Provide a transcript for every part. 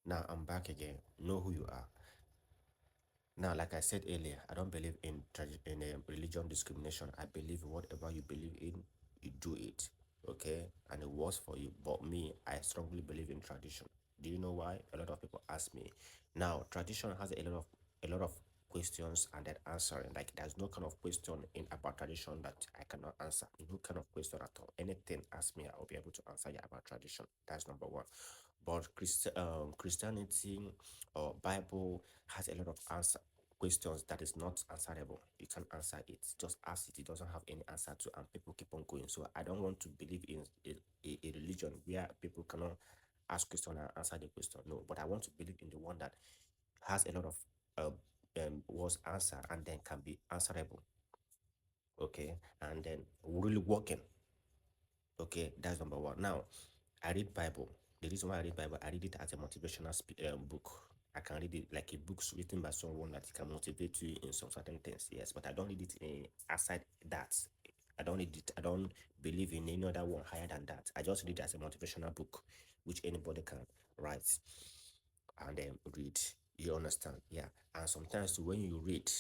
Now I'm back again. Know who you are. Now, like I said earlier, I don't believe in religion discrimination. I believe whatever you believe in, you do it, okay, and it works for you. But me, I strongly believe in tradition. Do you know why? A lot of people ask me. Now, tradition has a lot of questions and then answering. Like there's no kind of question in about tradition that I cannot answer. No kind of question at all. Anything ask me, I'll be able to answer you about tradition. That's number one. But Christianity or Bible has a lot of questions that is not answerable. You can't answer it. Just ask it. It doesn't have any answer to, and people keep on going. So I don't want to believe in a religion where people cannot ask question and answer the question. No, but I want to believe in the one that has a lot of was answer and then can be answerable. Okay, and then really working. Okay, that's number one. Now, I read Bible. The reason why I read Bible, I read it as a motivational book. I can read it like a book written by someone that can motivate you in some certain things. Yes, but I don't read it aside that. I don't read it. I don't believe in any other one higher than that. I just read it as a motivational book, which anybody can write and then read. You understand? Yeah. And sometimes when you read,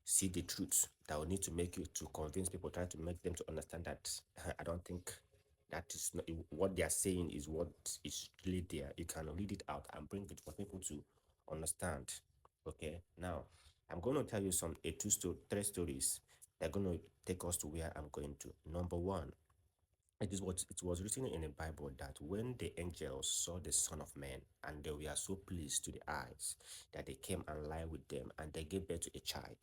see the truth that will need to make you to convince people, try to make them to understand that I don't think that is not what they are saying is what is really there. You can read it out and bring it for people to understand. Okay. Now I'm going to tell you three stories. They're going to take us to where I'm going to. Number one, it was written in the Bible that when the angels saw the Son of Man and they were so pleased to the eyes that they came and lie with them and they gave birth to a child.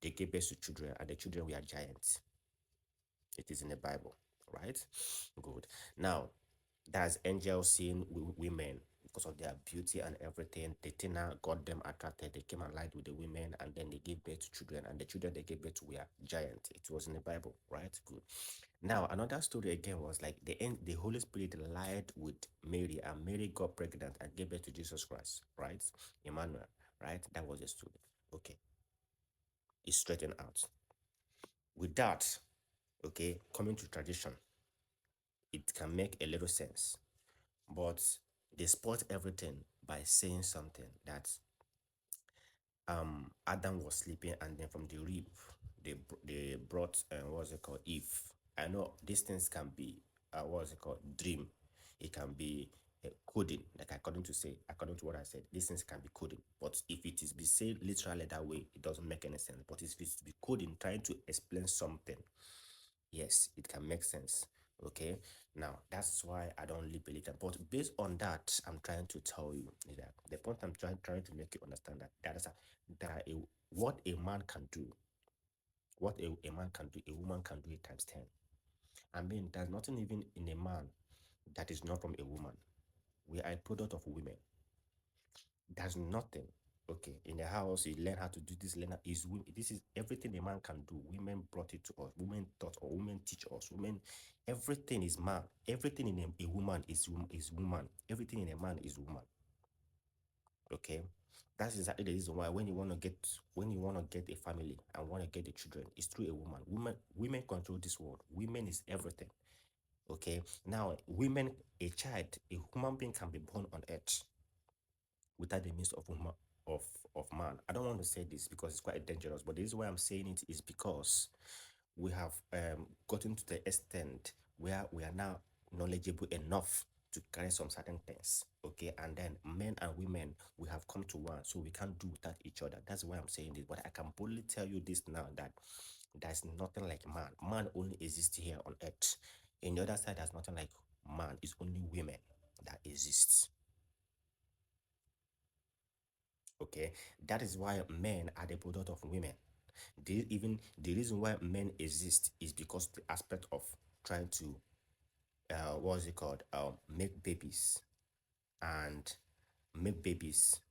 They gave birth to children and the children were giants. It is in the Bible, right? Good. Now, that's angels seeing women because of their beauty and everything. The thing now got them attracted. They came and lied with the women and then they gave birth to children and the children they gave birth to were giant. It was in the Bible, right? Good. Now, another story again was like the Holy Spirit lied with Mary and Mary got pregnant and gave birth to Jesus Christ, right? Emmanuel, right? That was the story. Okay, it's straightened out. With that, okay, coming to tradition, it can make a little sense, but they spot everything by saying something that Adam was sleeping and then from the rib they brought what's it called Eve. I know these things can be what's it called dream. It can be coding, like according to what I said, these things can be coding. But if it is be said literally that way, it doesn't make any sense. But if it's be coding, trying to explain something, yes, it can make sense. Okay, now that's why I don't really believe that. But based on that, I'm trying to tell you is that the point I'm trying to make you understand that what a man can do, what a man can do, a woman can do it times 10. I mean, there's nothing even in a man that is not from a woman. We are a product of women. There's nothing. Okay, in the house, you learn how to do this. This is everything a man can do. Women brought it to us. Women taught or women teach us. Women, everything is man. Everything in a woman is woman. Everything in a man is woman. Okay, that's exactly the reason why when you want to get a family and want to get the children, it's through a woman. Women control this world. Women is everything. Okay, now a child, a human being can be born on earth without the means of woman of man. I don't want to say this because it's quite dangerous, but the reason why I'm saying it is because we have gotten to the extent where we are now knowledgeable enough to carry some certain things. Okay, and then men and women we have come to one, so we can't do without each other. That's why I'm saying this. But I can boldly tell you this now that there's nothing like man. Man only exists here on earth. In the other side, there's nothing like man. It's only women that exists. Okay, that is why men are the product of women. Even the reason why men exist is because the aspect of trying to what's it called make babies and make babies.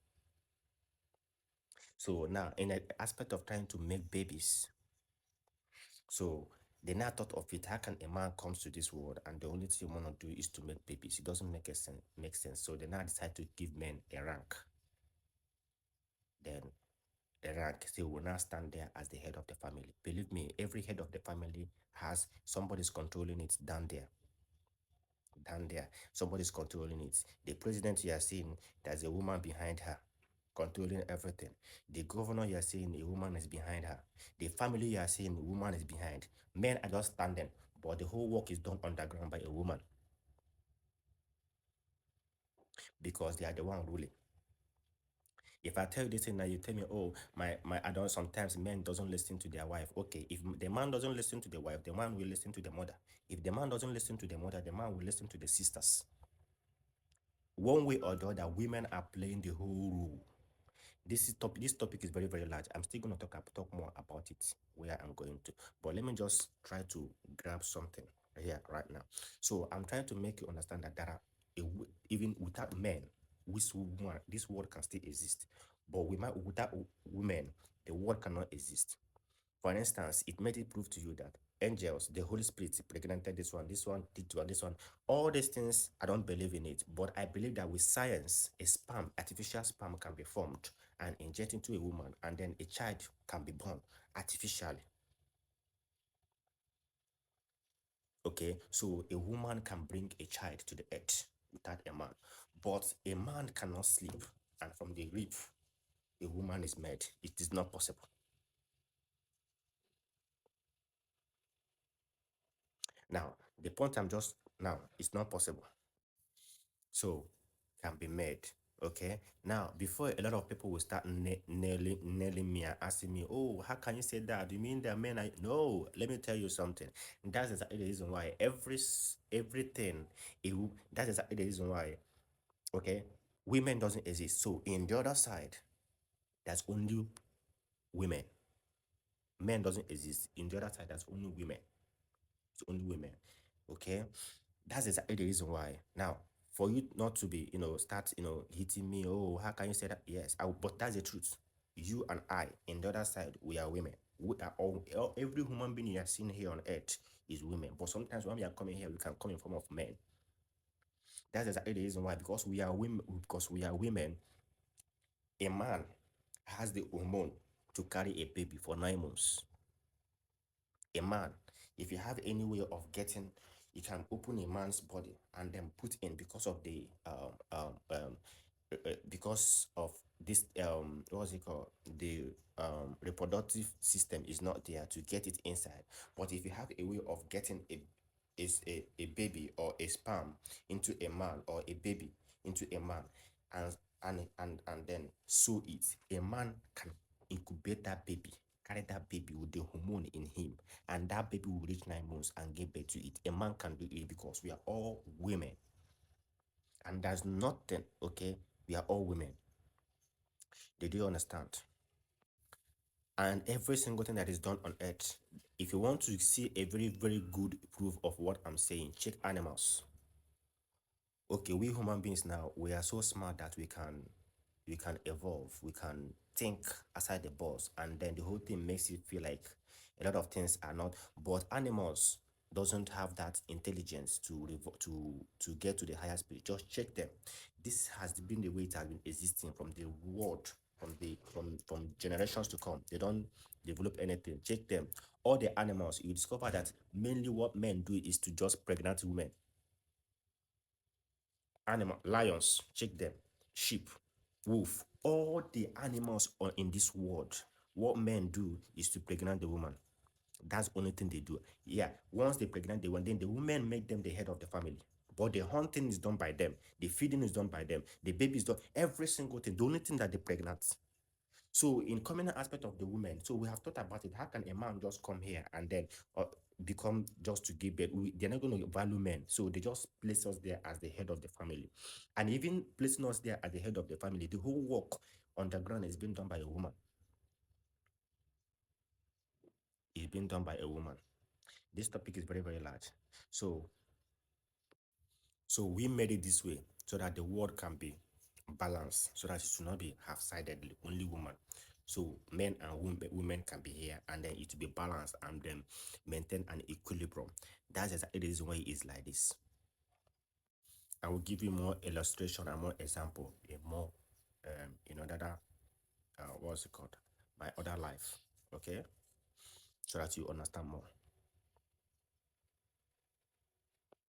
So now in the aspect of trying to make babies, so they now thought of it, how can a man comes to this world and the only thing you want to do is to make babies? It doesn't make sense. So they now decide to give men a rank. Then the rank, so will now stand there as the head of the family. Believe me, every head of the family has somebody's controlling it down there. down there. Somebody's controlling it. The president you are seeing, there's a woman behind her controlling everything. The governor you are seeing, a woman is behind her. The family you are seeing, a woman is behind. Men are just standing, but the whole work is done underground by a woman because they are the one ruling. If I tell you this thing now, you tell me, oh, my I don't sometimes men doesn't listen to their wife. Okay, if the man doesn't listen to the wife, the man will listen to the mother. If the man doesn't listen to the mother, the man will listen to the sisters. One way or the other, women are playing the whole role. This topic is very, very large. I'm still gonna talk more about it where I'm going to. But let me just try to grab something here right now. So I'm trying to make you understand that there are even without men, this world can still exist. But without women, the world cannot exist. For instance, it made it prove to you that angels, the Holy Spirit pregnanted this one did one, this one. All these things, I don't believe in it. But I believe that with science, a sperm, artificial sperm can be formed and inject into a woman, and then a child can be born artificially. Okay, so a woman can bring a child to the earth without a man. But a man cannot sleep, and from the rib, a woman is made. It is not possible. Now, the point I'm just now, it's not possible. So can be made. Okay. Now, before a lot of people will start nailing me and asking me, oh, how can you say that? Do you mean that men are no? Let me tell you something. That's exactly the reason why everything that's exactly the reason why, okay, women doesn't exist. So in the other side, there's only women. Men doesn't exist. In the other side, there's only women. It's only women. Okay. That's exactly the reason why. Now, for you not to be, start, hitting me, oh, how can you say that? Yes, but that's the truth. You and I, in the other side, we are women. We are every human being you are seeing here on earth is women. But sometimes when we are coming here, we can come in form of men. That's exactly the reason why. Because we are women, a man has the hormone to carry a baby for 9 months. A man, if you have any way of getting, you can open a man's body and then put in because of the because of this what's it called, the reproductive system is not there to get it inside. But if you have a way of getting a baby or a sperm into a man, or a baby into a man, and and then sew it, a man can incubate that baby, carry that baby with the hormone in him, and that baby will reach 9 months and give birth to it. A man can do it because we are all women. And there's nothing, okay? We are all women. Did you understand? And every single thing that is done on earth, if you want to see a very, very good proof of what I'm saying, check animals. Okay, we human beings now, we are so smart that we can evolve, we can think outside the box, and then the whole thing makes you feel like a lot of things are not. But animals doesn't have that intelligence to get to the higher spirit. Just check them. This has been the way it has been existing from the world, from generations to come. They don't develop anything. Check them. All the animals, you discover that mainly what men do is to just pregnant women. Animal, lions, check them, sheep, wolf, all the animals in this world, what men do is to pregnant the woman. That's the only thing they do. Yeah, once they pregnant the woman, then the women make them the head of the family. But the hunting is done by them, the feeding is done by them, the baby is done, every single thing. The only thing that they pregnant. So in communal aspect of the women, so we have thought about it. How can a man just come here and then become just to give birth? They're not going to value men, so they just place us there as the head of the family, and even placing us there as the head of the family, the whole work on the ground is being done by a woman. It's being done by a woman. This topic is very, very large. So so we made it this way so that the world can be balanced, so that it should not be half-sided, only woman. So men and women can be here, and then it will be balanced and then maintain an equilibrium. That's exactly the reason why it is like this. I will give you more illustration and more example in more that what's it called? My other life. Okay? So that you understand more.